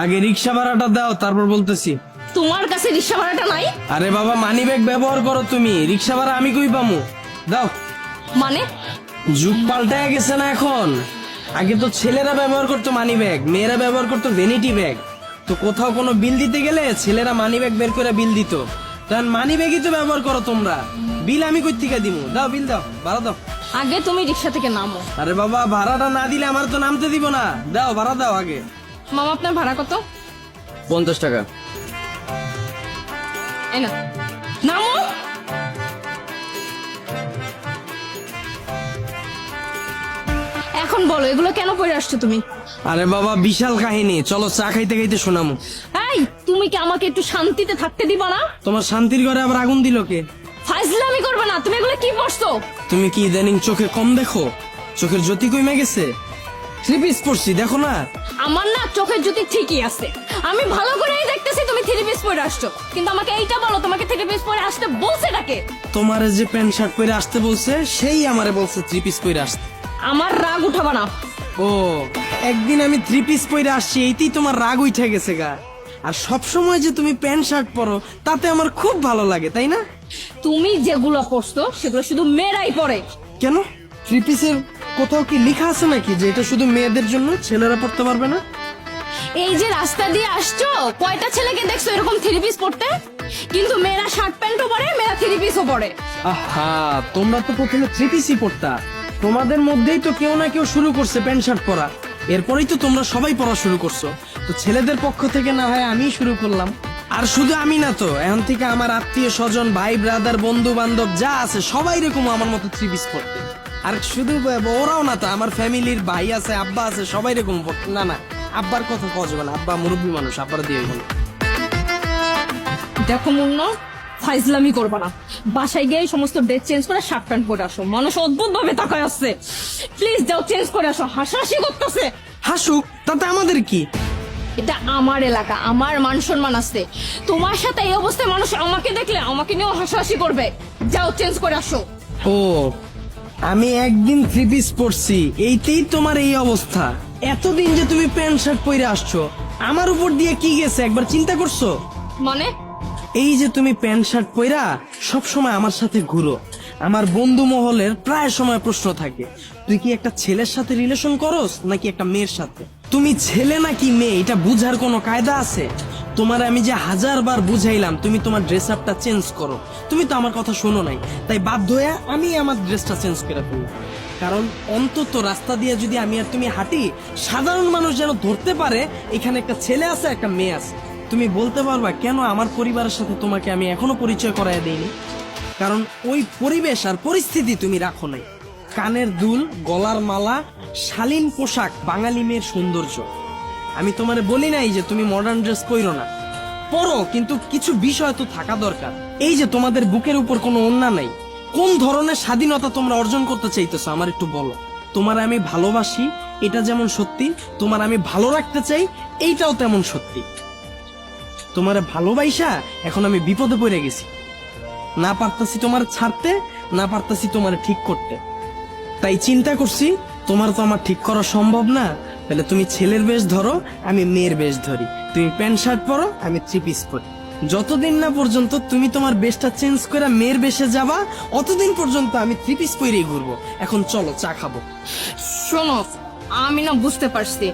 আগে রিক্সা ভাড়াটা দাও, তারপর বলতেছি। তোমার কাছে রিক্সা ভাড়াটা নাই? আরে বাবা, মানি ব্যাগ ব্যবহার করো তুমি, রিক্সা ভাড়া আমি কই পামু? দাও। মানে যুগ পাল্টায় গেছে না এখন। আগে তো ছেলেরা ব্যবহার করতো মানি ব্যাগ, মেয়েরা ব্যবহার করতো ভ্যানিটি ব্যাগ। তো কোথাও কোনো বিল দিতে গেলে ছেলেরা মানি ব্যাগ বের করে বিল দিত। তখন মানি ব্যাগই তো ব্যবহার করো তোমরা। বিল আমি কই থেকে দিমু? দাও বিল দাও, ভাড়া দাও। আগে তুমি রিক্সা থেকে নামো। আরে বাবা, ভাড়াটা না দিলে আমার তো নামতে দিব না। দাও ভাড়া দাও আগে। মামা আপনার ভাড়া কত? 50 টাকা। এই না, নামো। এখন বলো এগুলো কেন পরে আসছো তুমি? আরে বাবা, বিশাল কাহিনী, চলো চা খাইতে খাইতে শোনামু। এই, তুমি কি আমাকে একটু শান্তিতে থাকতে দিবা না? তোমার শান্তির ঘরে আবার আগুন দিল কে? ফাইজলামি করবে না। তুমি এগুলো কি পড়ছো? তুমি কি ইদানিং চোখে কম দেখো? চোখের জ্যোতি কমে গেছে? 3 পিস পরছি, দেখো না? আমার না চোখের জ্যোতি ঠিকই আছে। আমি ভালো করেই দেখতেছি তুমি 3 পিস পরে আসছো, কিন্তু আমাকে এইটা বলো তোমাকে 3 পিস পরে আসতে বলছে নাকি? তোমারে যে প্যান্ট শার্ট পরে আসতে বলছে সেই আমারে বলছে 3 পিস পরে আসতে। আমার রাগ উঠাবা না। ও, একদিন আমি 3 পিস পরে আসছি, এইতেই তোমার রাগ উঠে গেছে গা। আর সব সময় যে তুমি প্যান্ট শার্ট পরো তাতে আমার খুব ভালো লাগে, তাই না? তুমি যেগুলো পরছো সেগুলো শুধু মেয়েরাই পরে। কেন? 3 পিসের কোথাও কি লেখা আছে নাকি যে এটা শুধু মেয়েদের জন্য, ছেলেরা পড়তে পারবে না? এই যে রাস্তা দিয়ে আসছো, কয়টা ছেলেকে দেখছো এরকম 3 পিস পরতে? কিন্তু মেয়েরা শার্ট প্যান্টও পরে, মেয়েরা 3 পিসও পরে। আহা, তোমরা তো প্রথমে 3 পিসই পড়তা। তোমাদের মধ্যেই তো কেউ না কেউ শুরু করছে প্যান্ট শার্ট পরা, এরপরেই তো তোমরা সবাই পড়া শুরু করছো। তো ছেলেদের পক্ষ থেকে না হয় আমি শুরু করলাম। আর শুধু আমি না তো, এখন থেকে আমার আত্মীয় স্বজন, ভাই ব্রাদার, বন্ধু বান্ধব যা আছে সবাই এরকম আমার মতো 3 পিস পড়তে। আর শুধু ওরাও না তো, আমার ফ্যামিলির ভাই আছে, আব্বা আছে, সবাই এরকম পড়তে। না না, আব্বার কথা কওয়া যাবে না, আব্বা মুরব্বী মানুষ, আব্বার দিয়ে হলো। দেখো মুন্না, ফাইজলামি করবা না। বাসায় গিয়ে সমস্ত ড্রেস চেঞ্জ করে শার্ট প্যান্ট পরে আসো। মানুষ অদ্ভুত ভাবে তাকায় আসছে। প্লিজ যাও, চেঞ্জ করে আসো। হাসাহাসি করতেছে। হাসুক, তাতে আমাদের কি? এটা আমার এলাকা, আমার মান সম্মান আছে। তোমার সাথে এই অবস্থায় মানুষ আমাকে দেখলে আমাকে নিয়েও হাসাহাসি করবে। যাও, চেঞ্জ করে আসো। ও, আমি একদিন 3 পিস পরছি, এইতেই তোমার এই অবস্থা? এতদিন যে তুমি প্যান্ট শার্ট পরে আসছো, আমার উপর দিয়ে কি গেছে একবার চিন্তা করছো? মানে এই যে তুমি প্যান্ট শার্ট পরা সব সময় আমার সাথে ঘুরো, আমার বন্ধু মহলের প্রায় সময় প্রশ্ন থাকে, তুই কি একটা ছেলের সাথে রিলেশন করস নাকি একটা মেয়ের সাথে? তুমি ছেলে নাকি মেয়ে এটা বুঝার কোনো কায়দা আছে? তোমার আমি যে 1000 বার বুঝাইলাম তুমি তোমার ড্রেস আপটা চেঞ্জ করো, তুমি তো আমার কথা শোনো নাই। তাই বাধ্য হয়ে আমি আমার ড্রেসটা চেঞ্জ করে ফেলি। কারণ অন্তত রাস্তা দিয়ে যদি আমি আর তুমি হাঁটি, সাধারণ মানুষ যেন ধরতে পারে এখানে একটা ছেলে আছে, একটা মেয়ে আছে। তুমি বলতে পারবা কেন আমার পরিবারের সাথে তোমাকে আমি এখনো পরিচয় করাইয়া দেইনি? কারণ ওই পরিবেশ আর পরিস্থিতি তুমি রাখো নাই। কানের দুল, গলার মালা, শালীন পোশাক বাঙালি মেয়ের সৌন্দর্য। আমি তোমারে বলি নাই যে তুমি মডার্ন ড্রেস পরো না, পরো, কিন্তু কিছু বিষয় তো থাকা দরকার। এই যে তোমাদের বুকের উপর কোনো ওড়না নাই, কোন ধরনের স্বাধীনতা তোমরা অর্জন করতে চাইতেছো আমার একটু বলো। তোমার আমি ভালোবাসি এটা যেমন সত্যি, তোমার আমি ভালো রাখতে চাই এইটাও তেমন সত্যি। তোমার ভালোবাসা এখন আমি বিপদে পড়ে গেছি, না পারতাছি তোমার ছাড়তে, না পারতাছি তোমার ঠিক করতে। তাই চিন্তা করছি তোমার তো আমার ঠিক করা সম্ভব না, তাহলে তুমি ছেলের বেশ ধরো, আমি মেয়ের বেশ ধরি। তুমি প্যান্ট শার্ট পরো, আমি 3 পিস পরি। যতদিন না পর্যন্ত তুমি তোমার বেশটা চেঞ্জ করে মেয়ের বেশে যাবা, অতদিন পর্যন্ত আমি 3 পিস পরেই ঘুরবো। এখন চলো চা খাবো। শোনো, আমি না বুঝতে পারছি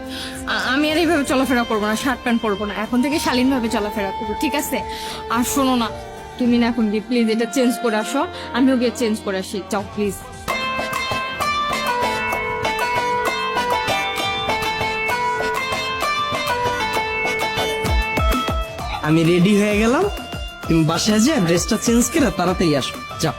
আমি আর এইভাবে চলাফেরা করবো না, শার্ট প্যান্ট পরবো না। এখন থেকে শালীন ভাবে চলাফেরা করবো, ঠিক আছে? আর শোনো না, তুমি না এখন গিয়ে প্লিজ এটা চেঞ্জ করে আসো, আমিও গিয়ে চেঞ্জ করে আসি। যাও প্লিজ। আমি রেডি হয়ে গেলাম, তুমি বাসায় যে ড্রেসটা চেঞ্জ করে তাড়াতাড়ি আসো, যাও।